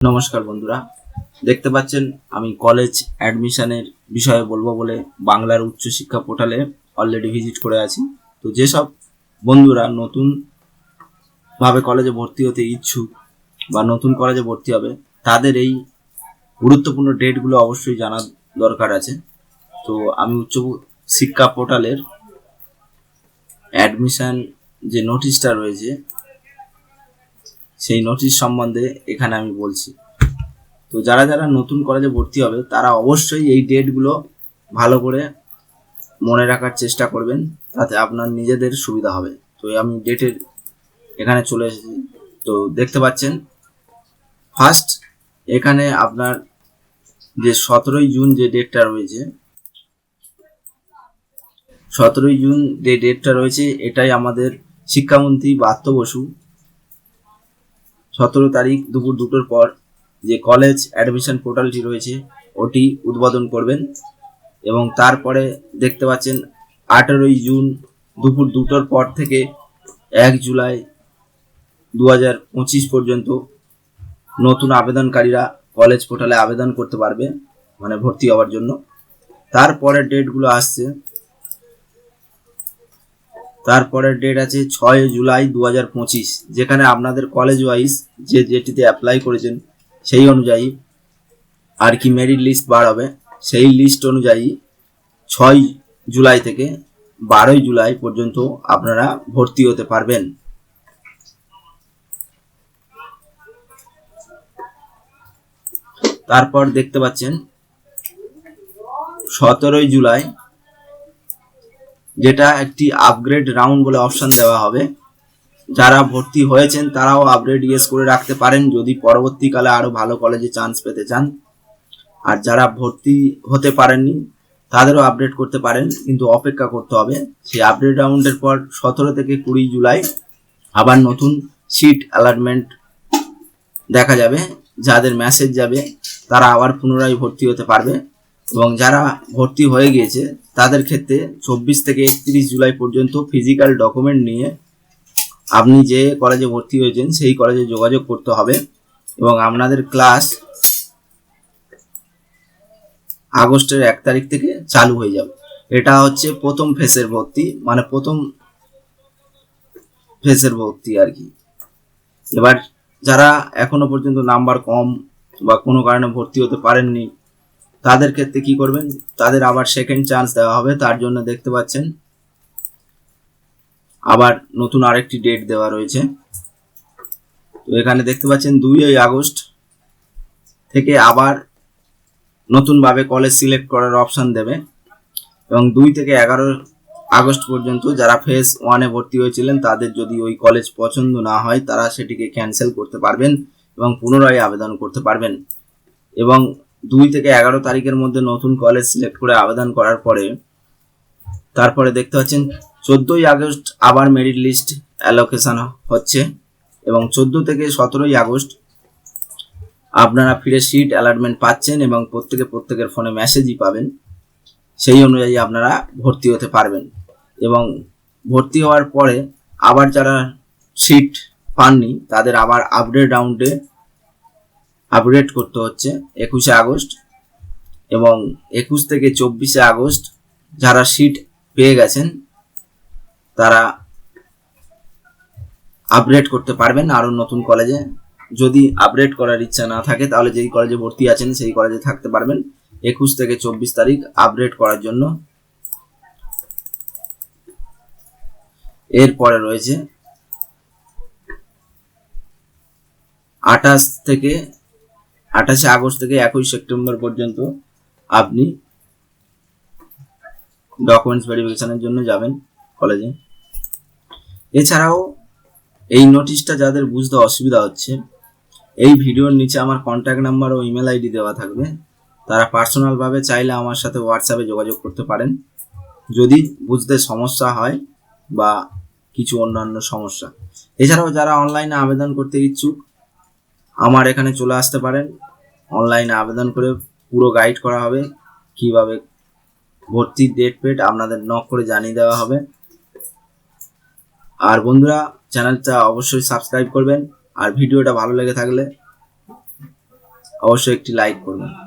নমস্কার বন্ধুরা, দেখতে পাচ্ছেন আমি কলেজ অ্যাডমিশনের বিষয়ে বলবো বলে বাংলার উচ্চশিক্ষা পোর্টালে অলরেডি ভিজিট করে আছি। তো যেসব বন্ধুরা নতুন ভাবে কলেজে ভর্তি হতে ইচ্ছুক বা নতুন কলেজে ভর্তি হবে, তাদের এই গুরুত্বপূর্ণ ডেটগুলো অবশ্যই জানা দরকার আছে। তো আমি উচ্চ শিক্ষা পোর্টালের অ্যাডমিশন যে নোটিশটা রয়েছে সেই নোটিশ সম্বন্ধে এখানে আমি বলছি। তো যারা যারা নতুন কলেজে ভর্তি হবে তারা অবশ্যই এই ডেটগুলো ভালো করে মনে রাখার চেষ্টা করবেন, তাতে আপনার নিজেদের সুবিধা হবে। তো আমি ডেটের এখানে চলে এসেছি। তো দেখতে পাচ্ছেন ফার্স্ট এখানে আপনার যে 17ই জুন যে ডেটটা রয়েছে, 17ই জুন যে ডেটটা রয়েছে এটাই আমাদের শিক্ষামন্ত্রী ব্রাত্য বসু 17 তারিখ দুপুর 2টোর পর যে কলেজ অ্যাডমিশন পোর্টালটি রয়েছে ওটি উদ্বোধন করবেন। এবং তারপরে দেখতে পাচ্ছেন 18ই জুন দুপুর 2টোর পর থেকে 1 জুলাই 2025 পর্যন্ত নতুন আবেদনকারীরা কলেজ পোর্টালে আবেদন করতে পারবে, মানে ভর্তি হওয়ার জন্য। তারপরের ডেটগুলো আসছে, তারপরের ডেট আছে 6 জুলাই 2025, যেখানে আপনাদের কলেজ ওয়াইজ যেটিতে অ্যাপ্লাই করেছেন সেই অনুযায়ী আর কি মেরিট লিস্ট বার হবে। সেই লিস্ট অনুযায়ী 6 জুলাই থেকে 12 জুলাই পর্যন্ত আপনারা ভর্তি হতে পারবেন। তারপর দেখতে পাচ্ছেন 17 জুলাই যেটা একটি আপগ্রেড রাউন্ড বলে অপশন দেওয়া হবে। যারা ভর্তি হয়েছেন তারাও আপগ্রেড ইয়েস করে রাখতে পারেন যদি পরবর্তীকালে আরো ভালো কলেজে চান্স পেতে চান। আর যারা ভর্তি হতে পারেননি তাদেরও আপডেট করতে পারেন, কিন্তু অপেক্ষা করতে হবে। সেই আপডেট রাউন্ডের পর 17 থেকে 20 জুলাই আবার নতুন সিট অ্যালটমেন্ট দেখা যাবে। যাদের মেসেজ যাবে তারা আবার পুনরায় ভর্তি হতে পারবে। এবং যারা ভর্তি হয়ে গিয়েছে তাদের ক্ষেত্রে 24 থেকে 31 জুলাই পর্যন্ত ফিজিক্যাল ডকুমেন্ট নিয়ে আপনি যে কলেজে ভর্তি হয়েছেন সেই কলেজে যোগাযোগ করতে হবে। এবং আপনাদের ক্লাস আগস্টের 1 তারিখ থেকে চালু হয়ে যাবে। এটা হচ্ছে প্রথম ফেজের ভর্তি, মানে প্রথম ফেজের ভর্তি আর কি। এবার যারা এখনো পর্যন্ত নাম্বার কম বা কোনো কারণে ভর্তি হতে পারেননি তাদের ক্ষেত্রে কি করবেন, তাদের আবার সেকেন্ড চান্স দেওয়া হবে। তার জন্য দেখতে পাচ্ছেন আবার নতুন আরেকটি ডেট দেওয়া রয়েছে। তো এখানে দেখতে পাচ্ছেন 2 আগস্ট থেকে আবার নতুনভাবে কলেজ সিলেক্ট করার অপশন দেবে। এবং 2 থেকে 11 আগস্ট পর্যন্ত যারা ফেজ 1-এ ভর্তি হয়েছিলেন তাদের যদি ওই কলেজ পছন্দ না হয় তারা সেটিকে ক্যান্সেল করতে পারবেন এবং পুনরায় আবেদন করতে পারবেন। এবং 2 থেকে 11 তারিখের মধ্যে নতুন কলেজ সিলেক্ট করে আবেদন করার পরে তারপরে দেখতে পাচ্ছেন 14 আগস্ট আবার মেরিট লিস্ট অ্যালোকেশন হচ্ছে। এবং 14 থেকে 17 আগস্ট আপনারা ফিরে সিট অ্যালটমেন্ট পাচ্ছেন এবং প্রত্যেকের ফোনে মেসেজই পাবেন। সেই অনুযায়ী আপনারা ভর্তি হতে পারবেন। এবং ভর্তি হওয়ার পরে আবার যারা সিট পাননি তাদের আবার আপডেট রাউন্ডে আপডেট করতে হচ্ছে 21 আগস্ট। এবং 21 থেকে 24 আগস্ট যারা সিট পেয়ে গেছেন তারা আপডেট করতে পারবেন আরো নতুন কলেজে। যদি আপডেট করার ইচ্ছা না থাকে তাহলে যেই কলেজে ভর্তি আছেন সেই কলেজে থাকতে পারবেন 21 থেকে 24 তারিখ আপডেট করার জন্য। এরপরে রয়েছে 28 আগস্ট থেকে 21 সেপ্টেম্বর পর্যন্ত আপনি ডকুমেন্টস ভেরিফিকেশনের জন্য যাবেন কলেজে। এছাড়াও এই নোটিশটা যাদের বুঝতে অসুবিধা হচ্ছে, এই ভিডিওর নিচে আমার কন্ট্যাক্ট নাম্বার ও ইমেল আইডি দেওয়া থাকবে। তারা পার্সোনালভাবে চাইলে আমার সাথে হোয়াটসঅ্যাপে যোগাযোগ করতে পারেন যদি বুঝতে সমস্যা হয় বা কিছু অন্যান্য সমস্যা। এছাড়াও যারা অনলাইনে আবেদন করতে ইচ্ছুক আমার এখানে চলে আসতে পারেন। অনলাইনে আবেদন করে পুরো গাইড করা হবে, কিভাবে ভর্তির ডেট পেট আপনাদের নক করে জানিয়ে দেওয়া হবে। আর বন্ধুরা চ্যানেলটা অবশ্যই সাবস্ক্রাইব করবেন। আর ভিডিওটা ভালো লেগে থাকলে অবশ্যই একটি লাইক করবেন।